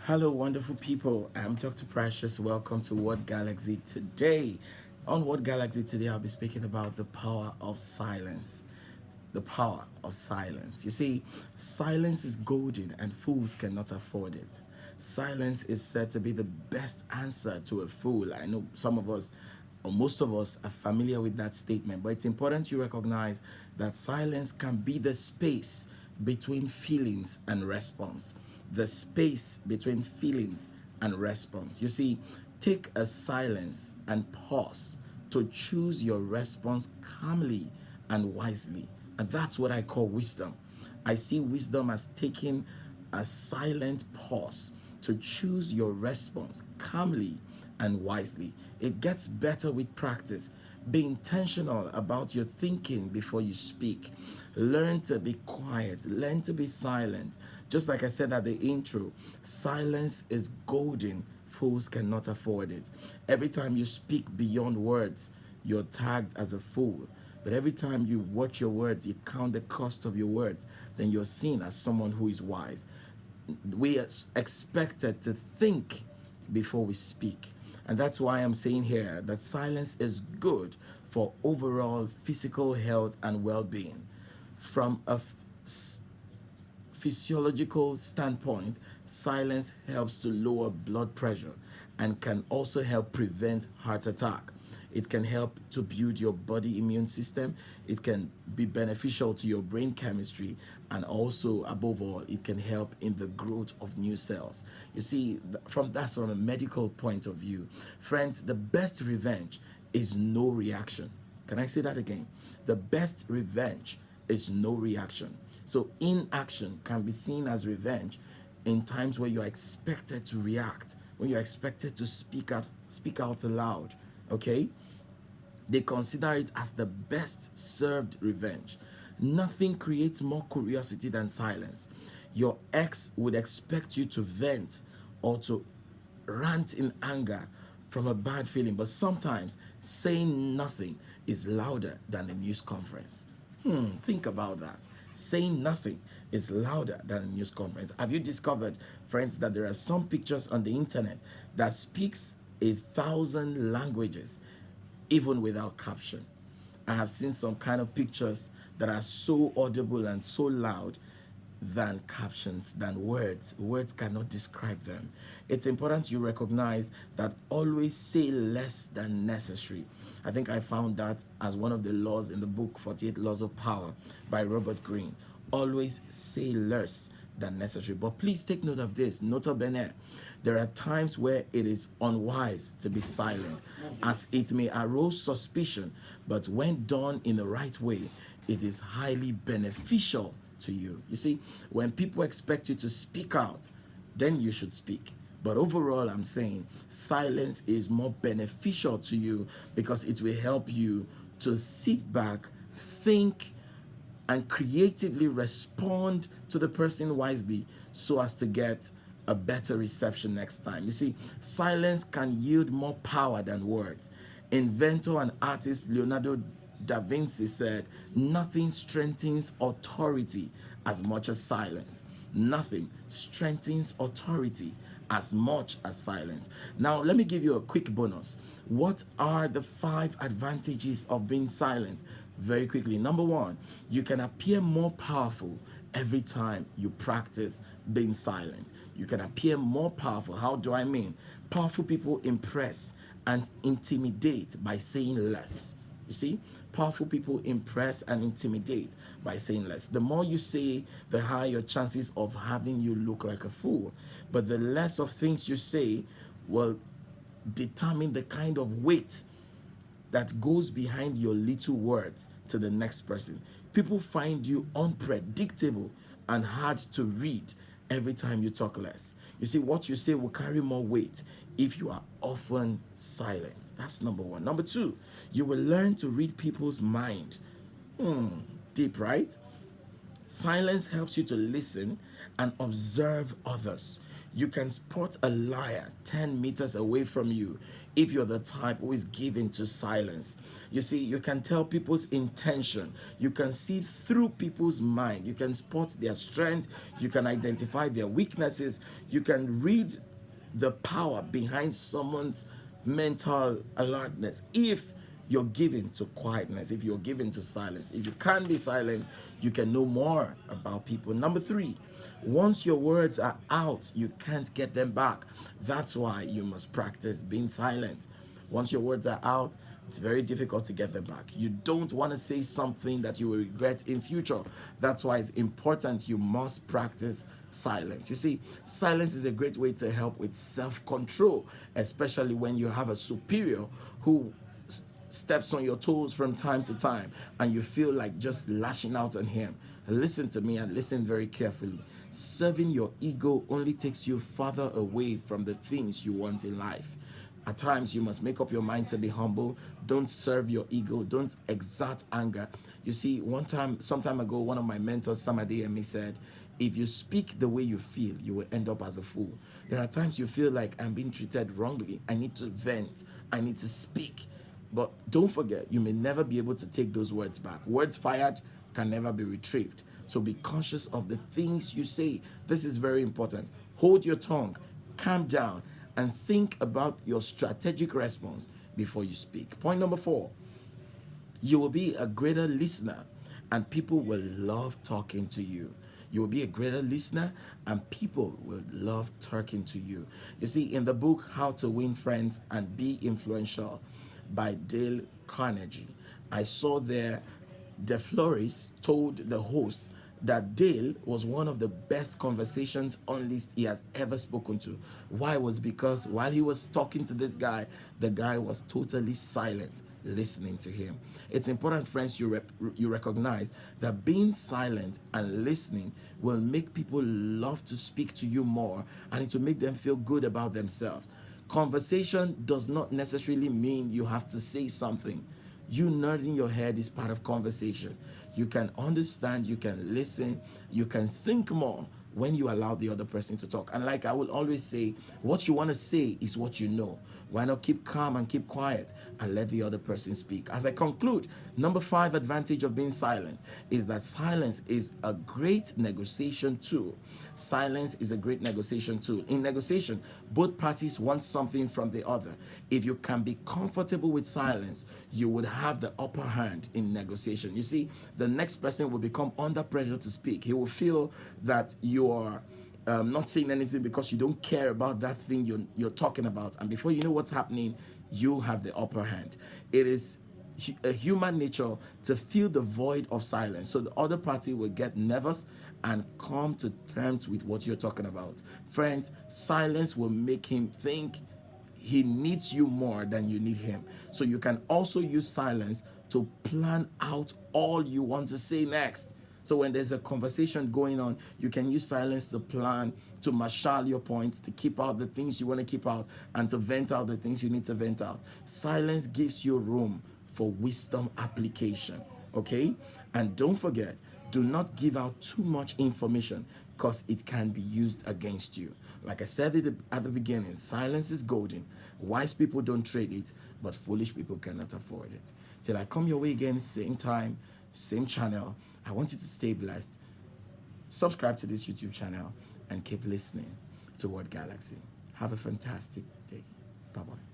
Hello, wonderful people. I'm Dr. Precious. Welcome to What Galaxy today. On What Galaxy today, I'll be speaking about the power of silence. The power of silence. You see, silence is golden and fools cannot afford it. Silence is said to be the best answer to a fool. I know some of us or most of us are familiar with that statement, but it's important you recognize that silence can be the space between feelings and response. The space between feelings and response. You see, take a silence and pause to choose your response calmly and wisely. And that's what I call wisdom. I see wisdom as taking a silent pause to choose your response calmly and wisely. It gets better with practice. Be intentional about your thinking before you speak. Learn to be quiet. Learn to be silent. Just like I said at the intro, silence is golden. Fools cannot afford it. Every time you speak beyond words, you're tagged as a fool. But every time you watch your words, you count the cost of your words, then you're seen as someone who is wise. We are expected to think before we speak. And that's why I'm saying here that silence is good for overall physical health and well being. From a physiological standpoint, silence helps to lower blood pressure and can also help prevent heart attack. It can help to build your body immune system. It can be beneficial to your brain chemistry, and also, above all, it can help in the growth of new cells. You see, from a medical point of view, friends, the best revenge is no reaction. Can I say that again? The best revenge is no reaction. So inaction can be seen as revenge in times where you're expected to react, when you're expected to speak out aloud. Okay? They consider it as the best served revenge. Nothing creates more curiosity than silence. Your ex would expect you to vent or to rant in anger from a bad feeling, but sometimes saying nothing is louder than a news conference. Think about that. Saying nothing is louder than a news conference. Have you discovered, friends, that there are some pictures on the internet that speaks 1,000 languages even without caption? I have seen some kind of pictures that are so audible and so loud than captions, than words. Words cannot describe them. It's important you recognize that always say less than necessary. I think I found that as one of the laws in the book 48 Laws of Power by Robert Greene. Always say less than necessary. But please take note of this. Nota bene. There are times where it is unwise to be silent, as it may arouse suspicion, but when done in the right way, it is highly beneficial to you. You see, when people expect you to speak out, then you should speak. But overall, I'm saying silence is more beneficial to you because it will help you to sit back, think, and creatively respond to the person wisely so as to get a better reception next time. You see, silence can yield more power than words. Inventor and artist Leonardo da Vinci said, "Nothing strengthens authority as much as silence." Nothing strengthens authority as much as silence. Now, let me give you a quick bonus. What are the 5 advantages of being silent? Very quickly. Number one, you can appear more powerful every time you practice being silent. You can appear more powerful. How do I mean? Powerful people impress and intimidate by saying less. You see, powerful people impress and intimidate by saying less. The more you say, the higher your chances of having you look like a fool. But the less of things you say will determine the kind of weight that goes behind your little words to the next person. People find you unpredictable and hard to read every time you talk less. You see, what you say will carry more weight if you are often silent. That's number one. Number two, you will learn to read people's mind. Deep, right? Silence helps you to listen and observe others. You can spot a liar 10 meters away from you if you're the type who is given to silence. You see, you can tell people's intention. You can see through people's mind. You can spot their strength. You can identify their weaknesses. You can read the power behind someone's mental alertness if you're given to quietness, if you're given to silence. If you can't be silent, you can know more about people. Number three, once your words are out, you can't get them back. That's why you must practice being silent. Once your words are out, it's very difficult to get them back. You don't want to say something that you will regret in future. That's why it's important you must practice silence. You see, silence is a great way to help with self-control, especially when you have a superior who steps on your toes from time to time and you feel like just lashing out on him. Listen to me and listen very carefully. Serving your ego only takes you farther away from the things you want in life. At times, you must make up your mind to be humble. Don't serve your ego. Don't exert anger. You see, some time ago, one of my mentors, Samadi Emi, said, if you speak the way you feel, you will end up as a fool. There are times you feel like I'm being treated wrongly. I need to vent. I need to speak. But don't forget, you may never be able to take those words back. Words fired can never be retrieved. So be conscious of the things you say. This is very important. Hold your tongue, calm down, and think about your strategic response before you speak. Point number 4, you will be a greater listener and people will love talking to you. You will be a greater listener and people will love talking to you. You see, in the book How to Win Friends and Be Influential by Dale Carnegie, I saw there DeFlores told the host that Dale was one of the best conversationalists he has ever spoken to. Why? Was because while he was talking to this guy, the guy was totally silent, listening to him. It's important, friends, you recognize that being silent and listening will make people love to speak to you more, and it will make them feel good about themselves. Conversation does not necessarily mean you have to say something. You nodding your head is part of conversation. You can understand, you can listen, you can think more when you allow the other person to talk. And like I will always say, what you want to say is what you know. Why not keep calm and keep quiet and let the other person speak? As I conclude, number 5 advantage of being silent is that silence is a great negotiation tool. Silence is a great negotiation tool. In negotiation, both parties want something from the other. If you can be comfortable with silence, you would have the upper hand in negotiation. You see, the next person will become under pressure to speak. He will feel that you are not saying anything because you don't care about that thing you're talking about. And before you know what's happening, you have the upper hand. It is a human nature to feel the void of silence. So the other party will get nervous and come to terms with what you're talking about. Friends, silence will make him think he needs you more than you need him. So you can also use silence to plan out all you want to say next. So when there's a conversation going on, you can use silence to plan, to marshal your points, to keep out the things you want to keep out, and to vent out the things you need to vent out. Silence gives you room for wisdom application, okay? And don't forget, do not give out too much information because it can be used against you. Like I said at the beginning, silence is golden. Wise people don't trade it, but foolish people cannot afford it. Till I come your way again, same time, same channel, I want you to stay blessed. Subscribe to this YouTube channel and keep listening to Word Galaxy. Have a fantastic day. Bye-bye.